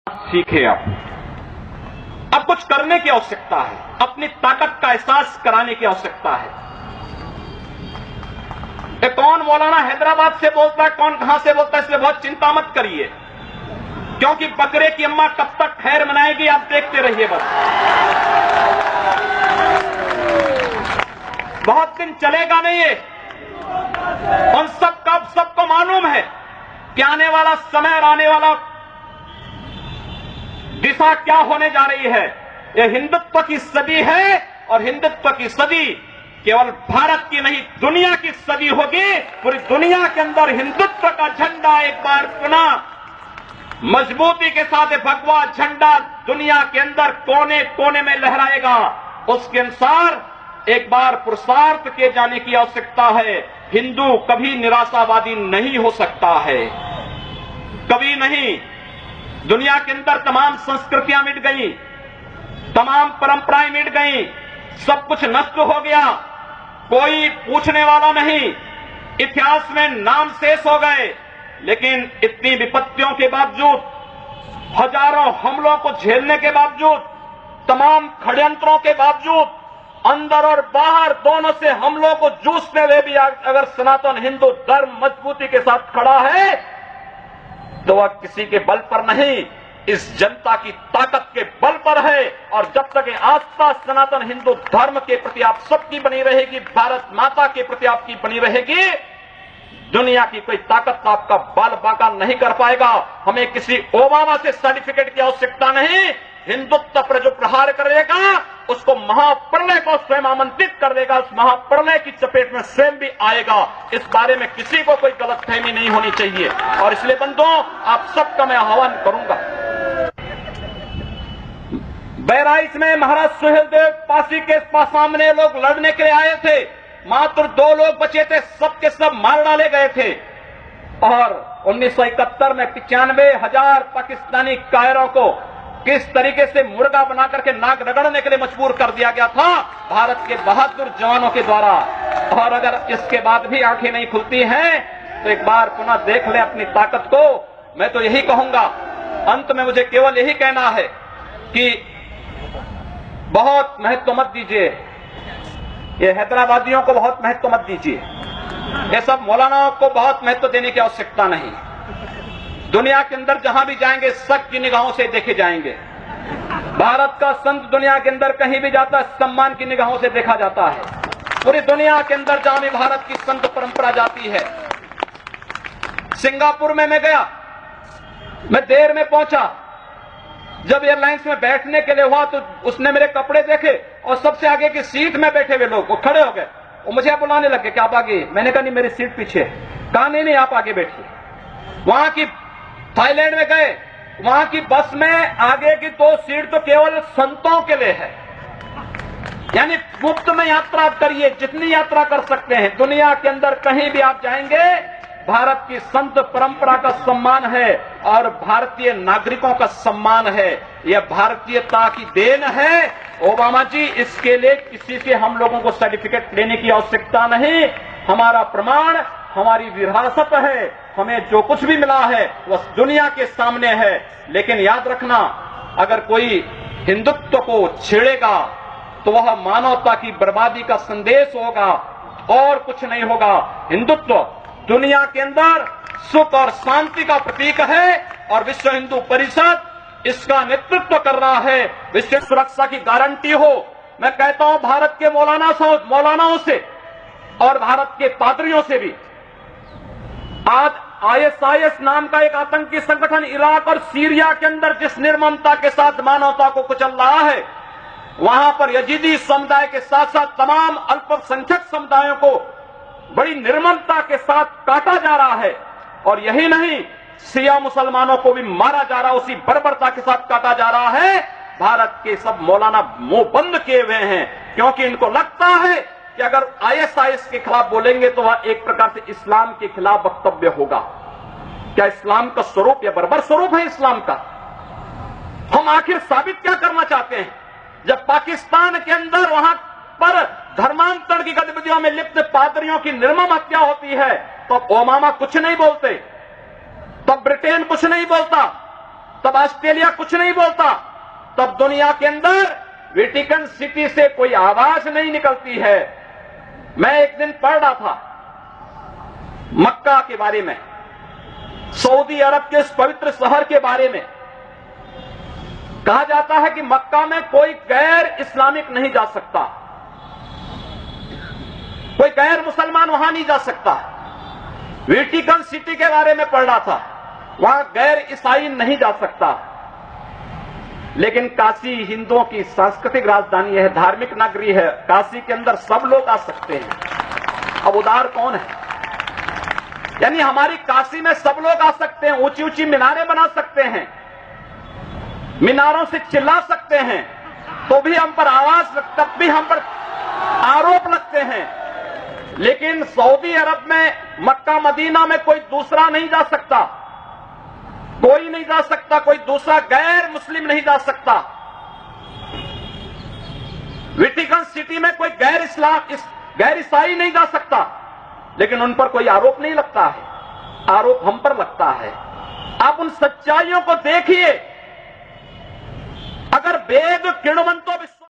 सीखे। अब कुछ करने की आवश्यकता है, अपनी ताकत का एहसास कराने की आवश्यकता है। कौन मौलाना हैदराबाद से बोलता है, कौन कहां से बोलता है, इसलिए बहुत चिंता मत करिए, क्योंकि बकरे की अम्मा कब तक खैर मनाएगी आप देखते रहिए। बस बहुत दिन चलेगा नहीं ये। उन सबको मालूम है कि आने वाला समय और आने वाला दिशा क्या होने जा रही है। यह हिंदुत्व की सदी है और हिंदुत्व की सदी केवल भारत की नहीं दुनिया की सदी होगी। पूरी दुनिया के अंदर हिंदुत्व का झंडा एक बार पुनः मजबूती के साथ भगवा झंडा दुनिया के अंदर कोने कोने में लहराएगा। उसके अनुसार एक बार पुरुषार्थ किए जाने की आवश्यकता है। हिंदू कभी निराशावादी नहीं हो सकता है, कभी नहीं। दुनिया के अंदर तमाम संस्कृतियां मिट गई, तमाम परंपराएं मिट गई, सब कुछ नष्ट हो गया, कोई पूछने वाला नहीं, इतिहास में नाम शेष हो गए। लेकिन इतनी विपत्तियों के बावजूद, हजारों हमलों को झेलने के बावजूद, तमाम षड्यंत्रों के बावजूद, अंदर और बाहर दोनों से हमलों को जूझते हुए भी अगर सनातन हिंदू धर्म मजबूती के साथ खड़ा है तो वह किसी के बल पर नहीं, इस जनता की ताकत के बल पर है। और जब तक आस्था सनातन हिंदू धर्म के प्रति आप सबकी बनी रहेगी, भारत माता के प्रति आपकी बनी रहेगी, दुनिया की कोई ताकत आपका बाल बांका नहीं कर पाएगा। हमें किसी ओबामा से सर्टिफिकेट की आवश्यकता नहीं। हिंदुत्व पर जो प्रहार करेगा उसको महाप्रलय को स्वयं आमंत्रित कर देगा, उस महाप्रलय की चपेट में स्वयं भी आएगा। इस बारे में किसी को कोई गलतफहमी नहीं होनी चाहिए। और इसलिए बंधुओं, आप सबका मैं आह्वान करूंगा। बहराइच में महाराज सुहेलदेव पासी के सामने लोग लड़ने के लिए आए थे, मात्र 2 लोग बचे थे, सबके सब मार डाले गए थे। और 1971 में 95,000 पाकिस्तानी कायरों को किस तरीके से मुर्गा बना करके नाक रगड़ने के लिए मजबूर कर दिया गया था भारत के बहादुर जवानों के द्वारा। और अगर इसके बाद भी आंखें नहीं खुलती हैं तो एक बार पुनः देख ले अपनी ताकत को। मैं तो यही कहूंगा, अंत में मुझे केवल यही कहना है कि बहुत महत्व मत दीजिए, ये हैदराबादियों को बहुत महत्व मत दीजिए, ये सब मौलानाओं को बहुत महत्व देने की आवश्यकता नहीं। दुनिया के अंदर जहां भी जाएंगे शक की निगाहों से देखे जाएंगे। भारत का संत दुनिया के अंदर कहीं भी जाता है सम्मान की निगाहों से देखा जाता है। पूरी दुनिया के अंदर जहां भी भारत की संत परंपरा जाती है। सिंगापुर में मैं गया, मैं देर में पहुंचा। जब एयरलाइंस में बैठने के लिए हुआ तो उसने मेरे कपड़े देखे और सबसे आगे की सीट में बैठे हुए लोग वो खड़े हो गए, वो मुझे बुलाने लगे कि आप आगे। मैंने कहा नहीं, मेरी सीट पीछे। कहा नहीं आप आगे बैठिए। वहां की थाईलैंड में गए, वहां की बस में आगे की 2 सीट तो केवल संतों के लिए है, यानी मुफ्त में यात्रा करिए, जितनी यात्रा कर सकते हैं। दुनिया के अंदर कहीं भी आप जाएंगे भारत की संत परंपरा का सम्मान है और भारतीय नागरिकों का सम्मान है। यह भारतीयता की देन है। ओबामा जी, इसके लिए किसी से हम लोगों को सर्टिफिकेट लेने की आवश्यकता नहीं। हमारा प्रमाण हमारी विरासत है, हमें जो कुछ भी मिला है वह दुनिया के सामने है। लेकिन याद रखना, अगर कोई हिंदुत्व को छेड़ेगा तो वह मानवता की बर्बादी का संदेश होगा और कुछ नहीं होगा। हिंदुत्व दुनिया के अंदर सुख और शांति का प्रतीक है और विश्व हिंदू परिषद इसका नेतृत्व कर रहा है। विश्व सुरक्षा की गारंटी हो। मैं कहता हूं भारत के मौलानाओं से और भारत के पादरियों से भी, आज ISIS नाम का एक आतंकी संगठन इराक और सीरिया के अंदर जिस निर्ममता के साथ मानवता को कुचल रहा है, वहां पर यजीदी समुदाय के साथ साथ तमाम अल्पसंख्यक समुदायों को बड़ी निर्ममता के साथ काटा जा रहा है। और यही नहीं, शिया मुसलमानों को भी मारा जा रहा है, उसी बर्बरता के साथ काटा जा रहा है। भारत के सब मौलाना मुंह बंद किए हुए हैं, क्योंकि इनको लगता है कि अगर ISIS के खिलाफ बोलेंगे तो वह एक प्रकार से इस्लाम के खिलाफ वक्तव्य होगा। क्या इस्लाम का स्वरूप या बर्बर स्वरूप है इस्लाम का? हम आखिर साबित क्या करना चाहते हैं? जब पाकिस्तान के अंदर वहां पर धर्मांतरण की गतिविधियों में लिप्त पादरियों की निर्मम हत्या होती है तो ओबामा कुछ नहीं बोलते, तब ब्रिटेन कुछ नहीं बोलता, तब ऑस्ट्रेलिया कुछ नहीं बोलता, तब दुनिया के अंदर वेटिकन सिटी से कोई आवाज नहीं निकलती है। मैं एक दिन पढ़ रहा था मक्का के बारे में, सऊदी अरब के उस पवित्र शहर के बारे में। कहा जाता है कि मक्का में कोई गैर इस्लामिक नहीं जा सकता, कोई गैर मुसलमान वहां नहीं जा सकता। वेटिकन सिटी के बारे में पढ़ रहा था, वहां गैर ईसाई नहीं जा सकता। लेकिन काशी हिंदुओं की सांस्कृतिक राजधानी है, धार्मिक नगरी है, काशी के अंदर सब लोग आ सकते हैं। अब उदार कौन है? यानी हमारी काशी में सब लोग आ सकते हैं, ऊंची ऊंची मीनारें बना सकते हैं, मीनारों से चिल्ला सकते हैं, तो भी हम पर आवाज, तब भी हम पर आरोप लगते हैं। लेकिन सऊदी अरब में, मक्का मदीना में कोई दूसरा नहीं जा सकता, कोई नहीं जा सकता, कोई दूसरा गैर मुस्लिम नहीं जा सकता। वेटिकन सिटी में कोई गैर ईसाई नहीं जा सकता, लेकिन उन पर कोई आरोप नहीं लगता है, आरोप हम पर लगता है। आप उन सच्चाइयों को देखिए। अगर वेद किण्वंतो